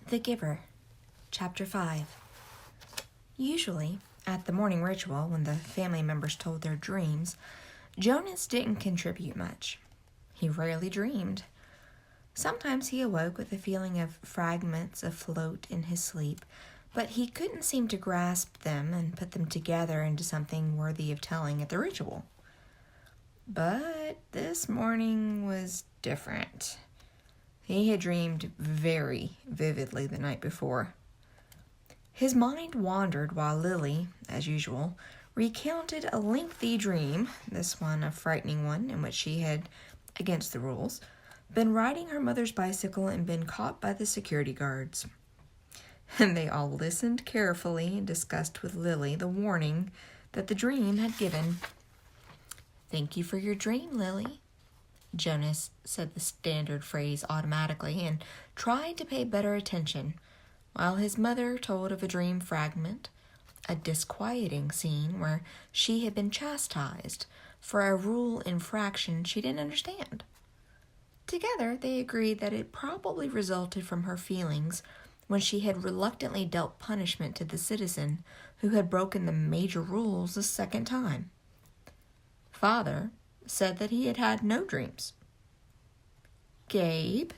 The Giver, Chapter 5. Usually, at the morning ritual, when the family members told their dreams, Jonas didn't contribute much. He rarely dreamed. Sometimes he awoke with a feeling of fragments afloat in his sleep, but he couldn't seem to grasp them and put them together into something worthy of telling at the ritual. But this morning was different. He had dreamed very vividly the night before. His mind wandered while Lily, as usual, recounted a lengthy dream, this one a frightening one in which she had, against the rules, been riding her mother's bicycle and been caught by the security guards. And they all listened carefully and discussed with Lily the warning that the dream had given. "Thank you for your dream, Lily." Jonas said the standard phrase automatically and tried to pay better attention, while his mother told of a dream fragment, a disquieting scene where she had been chastised for a rule infraction she didn't understand. Together, they agreed that it probably resulted from her feelings when she had reluctantly dealt punishment to the citizen who had broken the major rules a second time. Father said that he had had no dreams. "Gabe?"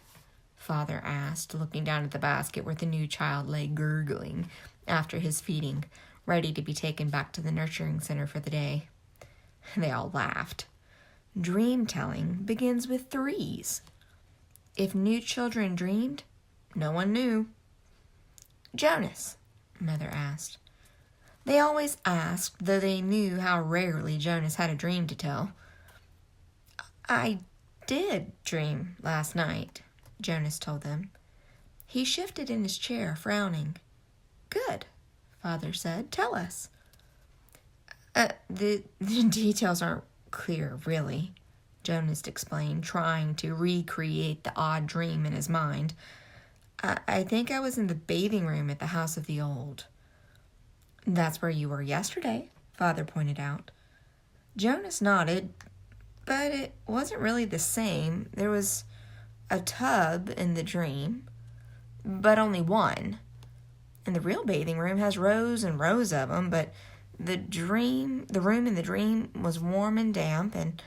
Father asked, looking down at the basket where the new child lay gurgling after his feeding, ready to be taken back to the nurturing center for the day. They all laughed. Dream-telling begins with threes. If new children dreamed, no one knew. "Jonas?" Mother asked. They always asked, though they knew how rarely Jonas had a dream to tell. "I did dream last night," Jonas told them. He shifted in his chair, frowning. "Good," Father said. "Tell us." The details aren't clear, really," Jonas explained, trying to recreate the odd dream in his mind. I think I was in the bathing room at the House of the Old." "That's where you were yesterday," Father pointed out. Jonas nodded, but it wasn't really the same. There was a tub in the dream, but only one. And the real bathing room has rows and rows of them, but the room in the dream was warm and damp, and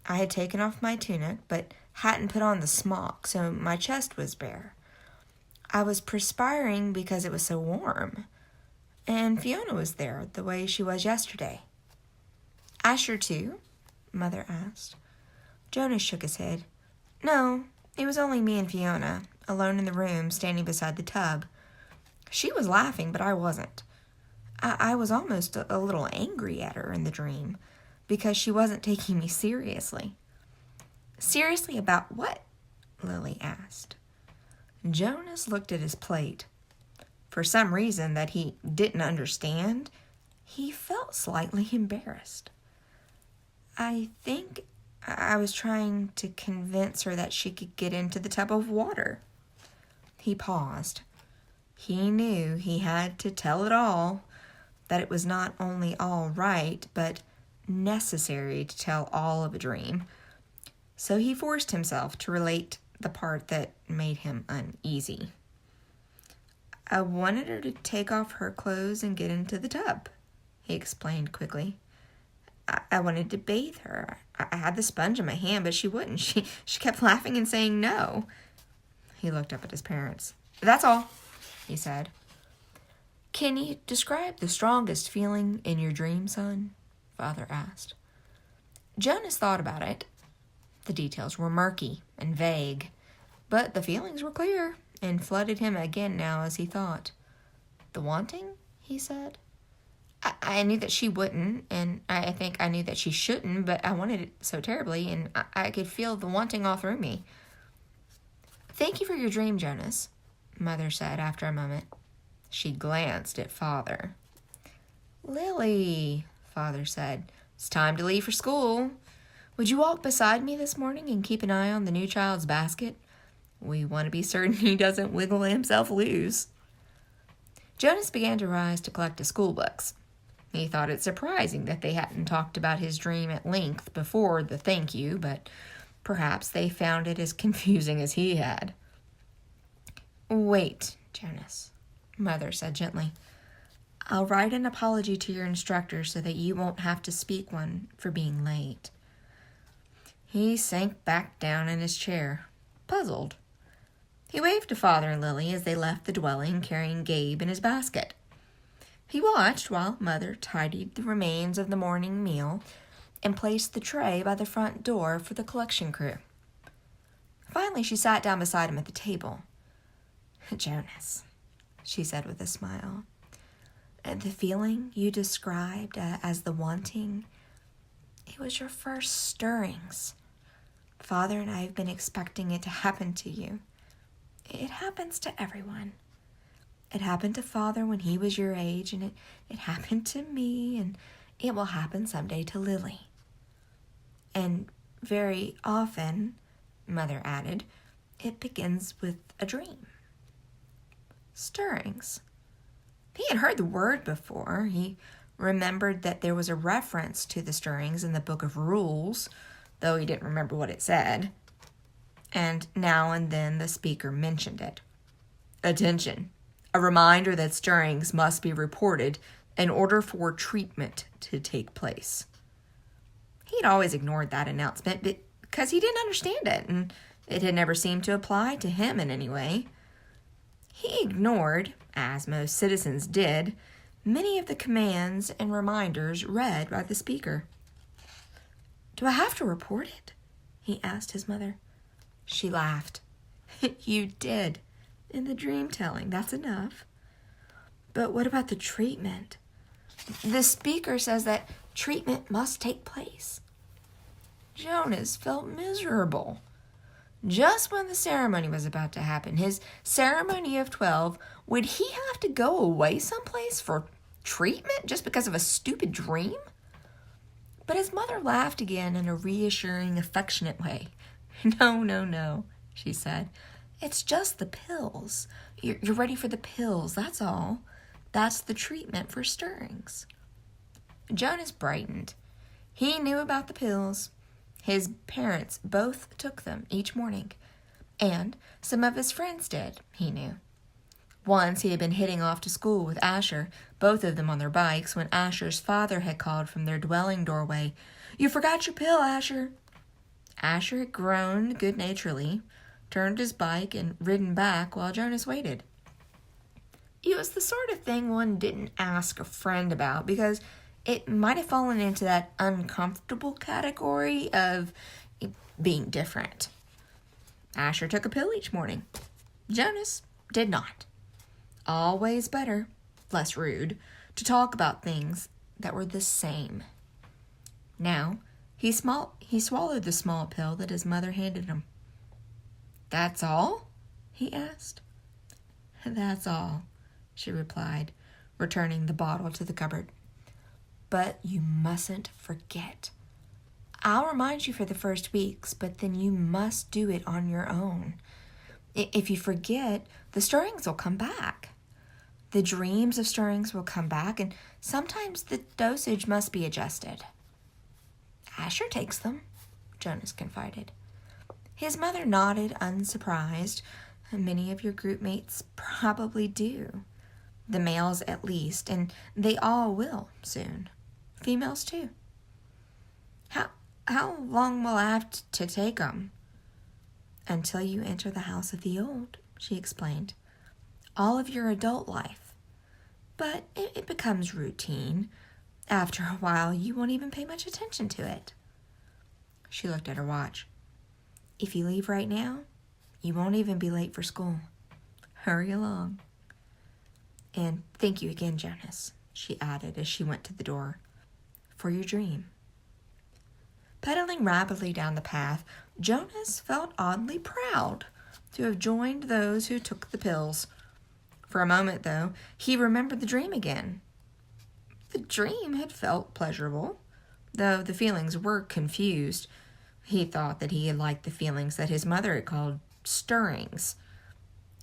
I had taken off my tunic, but hadn't put on the smock, so my chest was bare. I was perspiring because it was so warm. And Fiona was there, the way she was yesterday. "Asher too?" Mother asked. Jonas shook his head. "No, it was only me and Fiona, alone in the room, standing beside the tub. She was laughing, but I wasn't. I was almost a little angry at her in the dream, because she wasn't taking me seriously." "Seriously about what?" Lily asked. Jonas looked at his plate. For some reason that he didn't understand, he felt slightly embarrassed. "I think I was trying to convince her that she could get into the tub of water." He paused. He knew he had to tell it all, that it was not only all right, but necessary to tell all of a dream. So he forced himself to relate the part that made him uneasy. "I wanted her to take off her clothes and get into the tub," he explained quickly. I wanted to bathe her. I had the sponge in my hand, but she wouldn't. She kept laughing and saying no." He looked up at his parents. "That's all," he said. "Can you describe the strongest feeling in your dream, son?" Father asked. Jonas thought about it. The details were murky and vague, but the feelings were clear and flooded him again now as he thought. "The wanting?" he said. I knew that she wouldn't, and I think I knew that she shouldn't, but I wanted it so terribly, and I could feel the wanting all through me." "Thank you for your dream, Jonas," Mother said after a moment. She glanced at Father. "Lily," Father said, "it's time to leave for school. Would you walk beside me this morning and keep an eye on the new child's basket? We want to be certain he doesn't wiggle himself loose." Jonas began to rise to collect his school books. He thought it surprising that they hadn't talked about his dream at length before the thank you, but perhaps they found it as confusing as he had. "Wait," Jonas, Mother said gently. I'll write an apology to your instructor so that you won't have to speak one for being late. He sank back down in his chair, puzzled. He waved to Father and Lily as they left the dwelling, carrying Gabe in his basket. He watched while Mother tidied the remains of the morning meal and placed the tray by the front door for the collection crew. Finally, she sat down beside him at the table. Jonas, she said with a smile, the feeling you described as the wanting, it was your first stirrings. Father and I have been expecting it to happen to you. It happens to everyone. It happened to Father when he was your age, and it happened to me, and it will happen someday to Lily. And very often, Mother added, it begins with a dream. Stirrings. He had heard the word before. He remembered that there was a reference to the stirrings in the Book of Rules, though he didn't remember what it said. And now and then the speaker mentioned it. Attention. A reminder that stirrings must be reported in order for treatment to take place. He'd always ignored that announcement because he didn't understand it, and it had never seemed to apply to him in any way. He ignored, as most citizens did, many of the commands and reminders read by the speaker. Do I have to report it? He asked his mother. She laughed. You did. In the dream telling, that's enough. But what about the treatment? The speaker says that treatment must take place. Jonas felt miserable. Just when the ceremony was about to happen, his ceremony of 12, would he have to go away someplace for treatment just because of a stupid dream? But his mother laughed again in a reassuring, affectionate way. No, she said. It's just the pills. You're ready for the pills, that's all. That's the treatment for stirrings. Jonas brightened. He knew about the pills. His parents both took them each morning, and some of his friends did, he knew. Once he had been hitting off to school with Asher, both of them on their bikes, when Asher's father had called from their dwelling doorway, You forgot your pill, Asher. Asher had groaned good-naturedly, turned his bike, and ridden back while Jonas waited. It was the sort of thing one didn't ask a friend about because it might have fallen into that uncomfortable category of being different. Asher took a pill each morning. Jonas did not. Always better, less rude, to talk about things that were the same. Now, he swallowed the small pill that his mother handed him. That's all? He asked. That's all, she replied, returning the bottle to the cupboard. But you mustn't forget. I'll remind you for the first weeks, but then you must do it on your own. If you forget, the stirrings will come back. The dreams of stirrings will come back, and sometimes the dosage must be adjusted. Asher takes them, Jonas confided. His mother nodded, unsurprised. Many of your group mates probably do. The males at least, and they all will soon. Females too. How long will I have to take them? Until you enter the house of the old, she explained. All of your adult life. But it becomes routine. After a while, you won't even pay much attention to it. She looked at her watch. If you leave right now, you won't even be late for school. Hurry along. And thank you again, Jonas, she added as she went to the door, for your dream. Pedaling rapidly down the path, Jonas felt oddly proud to have joined those who took the pills. For a moment, though, he remembered the dream again. The dream had felt pleasurable, though the feelings were confused. He thought that he had liked the feelings that his mother had called stirrings.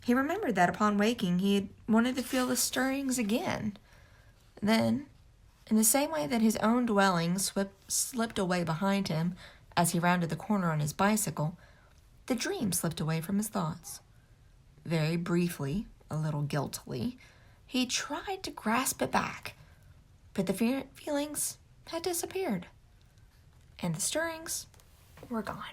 He remembered that upon waking, he had wanted to feel the stirrings again. Then, in the same way that his own dwelling slipped away behind him as he rounded the corner on his bicycle, the dream slipped away from his thoughts. Very briefly, a little guiltily. He tried to grasp it back, but the feelings had disappeared, and the stirrings were gone.